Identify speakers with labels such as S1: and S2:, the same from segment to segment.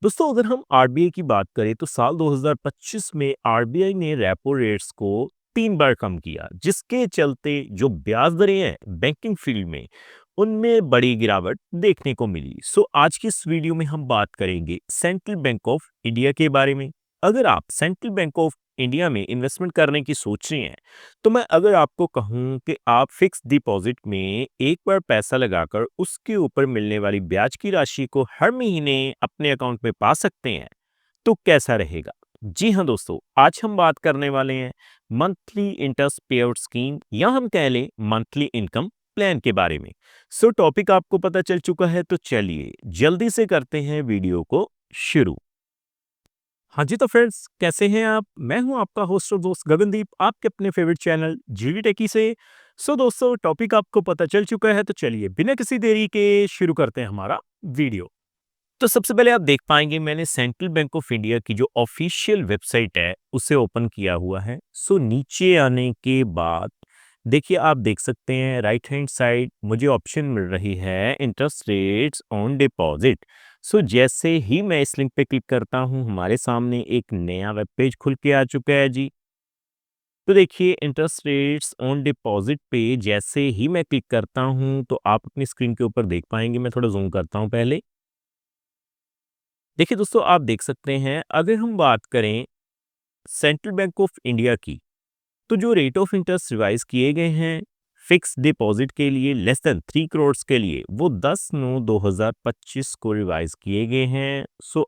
S1: दोस्तों अगर हम आरबीआई की बात करें तो साल 2025 में आरबीआई ने रेपो रेट्स को 3 बार कम किया, जिसके चलते जो ब्याज दरें हैं बैंकिंग फील्ड में उनमें बड़ी गिरावट देखने को मिली। आज की इस वीडियो में हम बात करेंगे सेंट्रल बैंक ऑफ इंडिया के बारे में। अगर आप सेंट्रल बैंक ऑफ इंडिया में इन्वेस्टमेंट करने की सोच रहे हैं, तो मैं अगर आपको कहूं कि आप फिक्स डिपॉजिट में एक बार पैसा लगाकर उसके ऊपर मिलने वाली ब्याज की राशि को हर महीने अपने अकाउंट में पा सकते हैं, तो कैसा रहेगा? जी हाँ दोस्तों, आज हम बात करने वाले हैं मंथली इंटरेस्ट पे आउट स्कीम या हम कह लें मंथली इनकम प्लान के बारे में। टॉपिक आपको पता चल चुका है, तो चलिए जल्दी से करते हैं वीडियो को शुरू। हाँ जी, तो फ्रेंड्स कैसे हैं आप? मैं हूं आपका होस्ट और दोस्त गगनदीप, आपके अपने फेवरेट चैनल जीडी टेकी से। दोस्तों टॉपिक आपको पता चल चुका है, तो चलिए बिना किसी देरी के शुरू करते हैं हमारा वीडियो। तो सबसे पहले आप देख पाएंगे मैंने सेंट्रल बैंक ऑफ इंडिया की जो ऑफिशियल वेबसाइट है उसे ओपन किया हुआ है। नीचे आने के बाद देखिए, आप देख सकते हैं राइट हैंड साइड मुझे ऑप्शन मिल रही है इंटरेस्ट रेट्स ऑन डिपॉजिट। जैसे ही मैं इस लिंक पे क्लिक करता हूं, हमारे सामने एक नया वेब पेज खुल के आ चुका है जी। तो देखिए, इंटरेस्ट रेट्स ऑन डिपॉजिट पे जैसे ही मैं क्लिक करता हूं, तो आप अपनी स्क्रीन के ऊपर देख पाएंगे। मैं थोड़ा जूम करता हूं पहले। देखिए दोस्तों, आप देख सकते हैं अगर हम बात करें सेंट्रल बैंक ऑफ इंडिया की, तो जो रेट ऑफ इंटरेस्ट रिवाइज किए गए हैं फिक्स डिपॉजिट के लिए लेस देन 3 करोड़ के लिए, वो 10/9/2025 को रिवाइज किए गए हैं।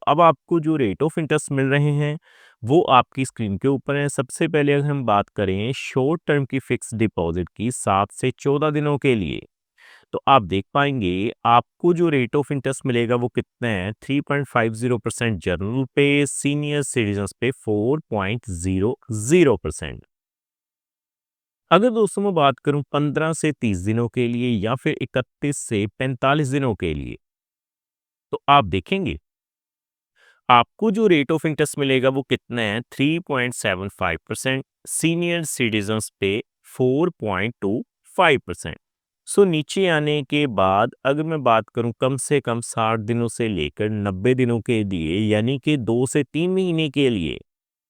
S1: अब आपको जो रेट ऑफ इंटरेस्ट मिल रहे हैं वो आपकी स्क्रीन के ऊपर है। सबसे पहले अगर हम बात करें शॉर्ट टर्म की फिक्स डिपॉजिट की 7 से 14 दिनों के लिए, तो आप देख पाएंगे आपको जो रेट ऑफ इंटरेस्ट मिलेगा वो कितना है, 3.50% जनरल पे, सीनियर सिटीजन पे 4.00%। अगर दोस्तों मैं बात करूं 15 से 30 दिनों के लिए या फिर 31 से 45 दिनों के लिए, तो आप देखेंगे आपको जो रेट ऑफ इंटरेस्ट मिलेगा वो कितना है, 3.75%, सीनियर सिटीजन्स पे 4.25%। नीचे आने के बाद अगर मैं बात करूं कम से कम 60 दिनों से लेकर 90 दिनों के लिए, यानी कि 2 से 3 महीने के लिए,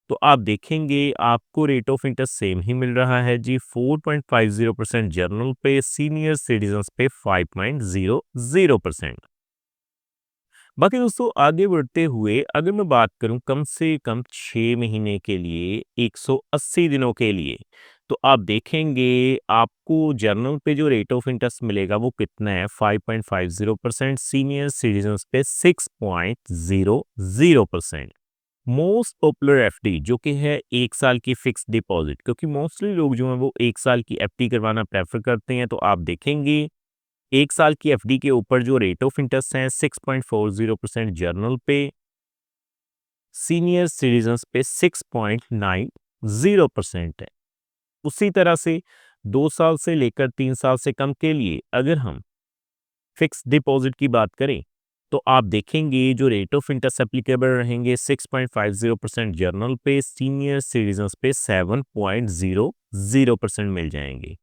S1: तो आप देखेंगे आपको रेट ऑफ इंटरेस्ट सेम ही मिल रहा है जी, 4.50% जनरल पे, सीनियर सिटीजन्स पे 5.00%। बाकी दोस्तों आगे बढ़ते हुए अगर मैं बात करूं कम से कम 6 महीने के लिए, 180 दिनों के लिए, तो आप देखेंगे आपको जर्नल पे जो रेट ऑफ इंटरेस्ट मिलेगा वो कितना है, 5.50%, सीनियर सिटीजन्स पे 6.00%। मोस्ट पॉपुलर एफडी जो कि है 1 साल की फिक्स डिपॉजिट, क्योंकि मोस्टली लोग जो हैं वो 1 साल की एफडी करवाना प्रेफर करते हैं, तो आप देखेंगे 1 साल की एफडी के ऊपर जो रेट ऑफ इंटरेस्ट है 6.40% जर्नल पे, सीनियर सिटीजन्स पे 6.90% है। उसी तरह से 2 साल से लेकर 3 साल से कम के लिए अगर हम फिक्स डिपॉजिट की बात करें, तो आप देखेंगे जो रेट ऑफ इंटरेस्ट एप्लीकेबल रहेंगे 6.50% जर्नल पे, सीनियर सिटीजन्स पे 7.00% मिल जाएंगे।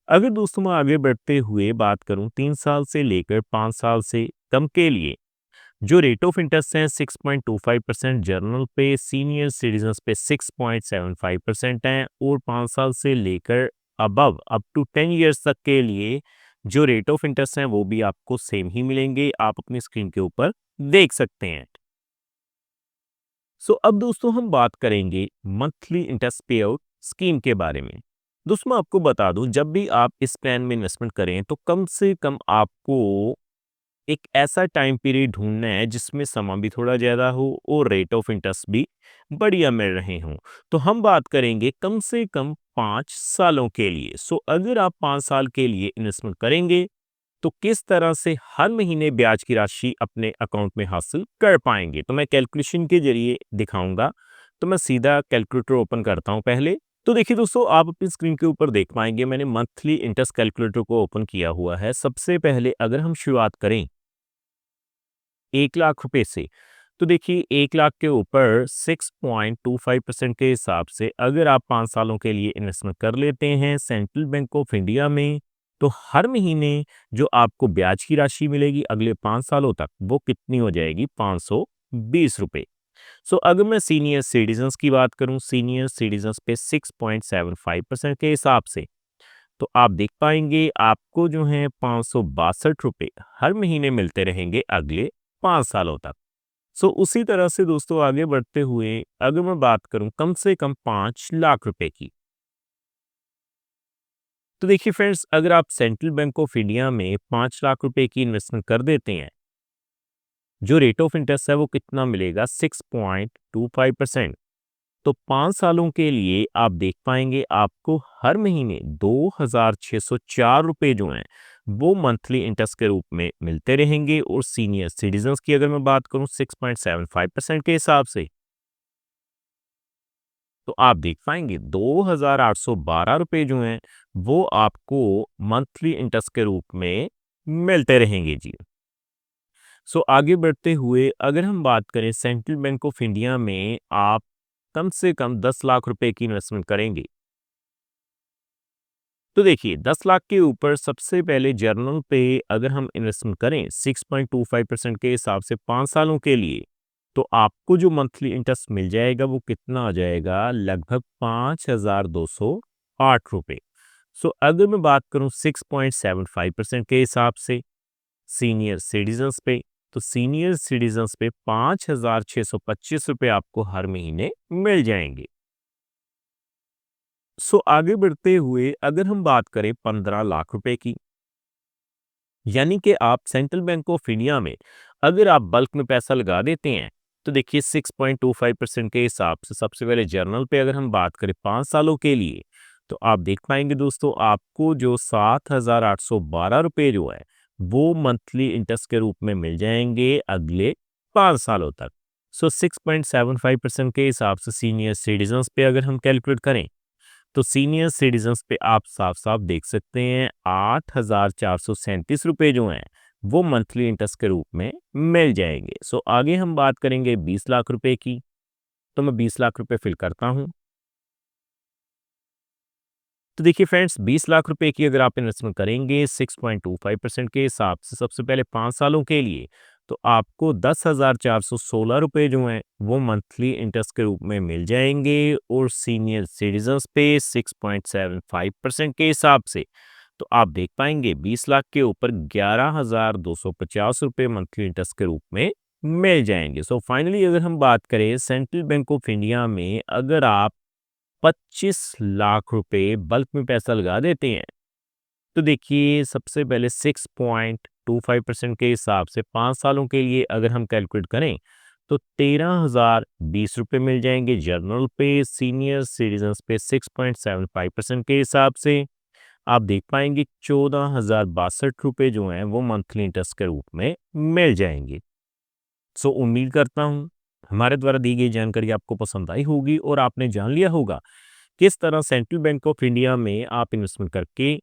S1: अगर दोस्तों मैं आगे बढ़ते हुए बात करूं 3 साल से लेकर 5 साल से कम के लिए, जो रेट ऑफ इंटरेस्ट है 6.25% जर्नल पे, सीनियर सिटीजन्स पे 6.75% है, और 5 साल से लेकर अबव अप टू 10 ईयर्स तक के लिए जो रेट ऑफ इंटरेस्ट है वो भी आपको सेम ही मिलेंगे, आप अपनी स्क्रीन के ऊपर देख सकते हैं। अब दोस्तों हम बात करेंगे मंथली इंटरेस्ट पे आउट स्कीम के बारे में। दोस्तों मैं आपको बता दूं, जब भी आप इस प्लान में इन्वेस्टमेंट करें तो कम से कम आपको एक ऐसा टाइम पीरियड ढूंढना है जिसमें समय भी थोड़ा ज़्यादा हो और रेट ऑफ इंटरेस्ट भी बढ़िया मिल रहे हों। तो हम बात करेंगे कम से कम 5 सालों के लिए। अगर आप 5 साल के लिए इन्वेस्टमेंट करेंगे तो किस तरह से हर महीने ब्याज की राशि अपने अकाउंट में हासिल कर पाएंगे, तो मैं कैलकुलेशन के जरिए दिखाऊंगा। तो मैं सीधा कैलकुलेटर ओपन करता हूं पहले। तो देखिए दोस्तों, आप अपनी स्क्रीन के ऊपर देख पाएंगे मैंने मंथली इंटरेस्ट कैलकुलेटर को ओपन किया हुआ है। सबसे पहले अगर हम शुरुआत करें 1 लाख रुपए से, तो देखिए 1 लाख के ऊपर 6.25% के हिसाब से अगर आप 5 सालों के लिए इन्वेस्टमेंट कर लेते हैं सेंट्रल बैंक ऑफ इंडिया में, तो हर महीने जो आपको ब्याज की राशि मिलेगी अगले 5 सालों तक वो कितनी हो जाएगी, 500 ₹20। सो अगर मैं सीनियर सिटीजन्स की बात करूं, सीनियर सिटीजन्स पे 6.75% के हिसाब से, तो आप देख पाएंगे आपको जो है ₹562 हर महीने मिलते रहेंगे अगले 5 सालों तक। सो उसी तरह से दोस्तों आगे बढ़ते हुए अगर मैं बात करूं कम से कम ₹5 लाख की, तो देखिए फ्रेंड्स, अगर आप सेंट्रल बैंक ऑफ इंडिया में ₹5 लाख की इन्वेस्टमेंट कर देते हैं, जो रेट ऑफ इंटरेस्ट है वो कितना मिलेगा? 6.25%। तो 5 सालों के लिए आप देख पाएंगे आपको हर महीने ₹2,604 जो हैं वो मंथली इंटरेस्ट के रूप में मिलते रहेंगे। और सीनियर सिटीजन्स की अगर मैं बात करूं 6.75% के हिसाब से, तो आप देख पाएंगे ₹2,812 जो हैं वो आपको मंथली इंटरेस्ट के रूप में मिलते रहेंगे जी। सो आगे बढ़ते हुए अगर हम बात करें सेंट्रल बैंक ऑफ इंडिया में आप कम से कम ₹10 लाख की इन्वेस्टमेंट करेंगे, तो देखिए 10 लाख के ऊपर सबसे पहले जर्नल पे अगर हम इन्वेस्टमेंट करें 6.25% के हिसाब से 5 सालों के लिए, तो आपको जो मंथली इंटरेस्ट मिल जाएगा वो कितना आ जाएगा? लगभग ₹5,208। सो अगर मैं बात करूं 6.75% के हिसाब से सीनियर सिटीजन्स पे, तो सीनियर सिटीजन्स पे ₹5,625 आपको हर महीने मिल जाएंगे। सो आगे बढ़ते हुए अगर हम बात करें ₹15 लाख की, यानी कि आप सेंट्रल बैंक ऑफ इंडिया में अगर आप बल्क में पैसा लगा देते हैं, तो देखिए 6.25% के हिसाब से सबसे पहले जर्नल पे अगर हम बात करें 5 सालों के लिए, तो आप देख पाएंगे दोस्तों आपको जो ₹7,812 जो है वो मंथली इंटरेस्ट के रूप में मिल जाएंगे अगले 5 सालों तक। सो 6.75% के हिसाब से सीनियर सिटीजन्स पे अगर हम कैलकुलेट करें, तो सीनियर सिटीजन्स पे आप साफ-साफ देख सकते हैं ₹8,437 जो हैं, वो मंथली इंटरेस्ट के रूप में मिल जाएँगे। सो आगे हम बात करेंगे ₹20 लाख की, तो मैं ₹20 लाख फिल करता हूँ। तो देखिए फ्रेंड्स, ₹20 लाख की अगर आप इन्वेस्टमेंट करेंगे 6.25% के हिसाब से सबसे पहले 5 सालों के लिए, तो आपको ₹10,416 जो हैं वो मंथली इंटरेस्ट के रूप में मिल जाएँगे। और सीनियर सिटीजन्स पे 6.75% के हिसाब से, तो आप देख पाएँगे 20 लाख के ऊपर ₹11,250 मंथली इंटरेस्ट के रूप में मिल जाएँगे। सो फाइनली अगर हम बात करें सेंट्रल बैंक ऑफ इंडिया में अगर आप ₹25 लाख बल्क में पैसा लगा देते हैं, तो देखिए सबसे पहले 6.25% के हिसाब से 5 सालों के लिए अगर हम कैलकुलेट करें, तो ₹13,020 मिल जाएंगे जर्नल पे। सीनियर सिटीजन्स पे 6.75% के हिसाब से आप देख पाएंगे ₹14,062 जो हैं वो मंथली इंटरेस्ट के रूप में मिल जाएंगे। सो उम्मीद करता हूँ हमारे द्वारा दी गई जानकारी आपको पसंद आई होगी और आपने जान लिया होगा किस तरह सेंट्रल बैंक ऑफ इंडिया में आप इन्वेस्टमेंट करके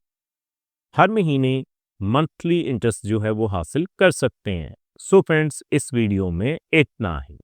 S1: हर महीने मंथली इंटरेस्ट जो है वो हासिल कर सकते हैं। सो फ्रेंड्स, इस वीडियो में इतना ही।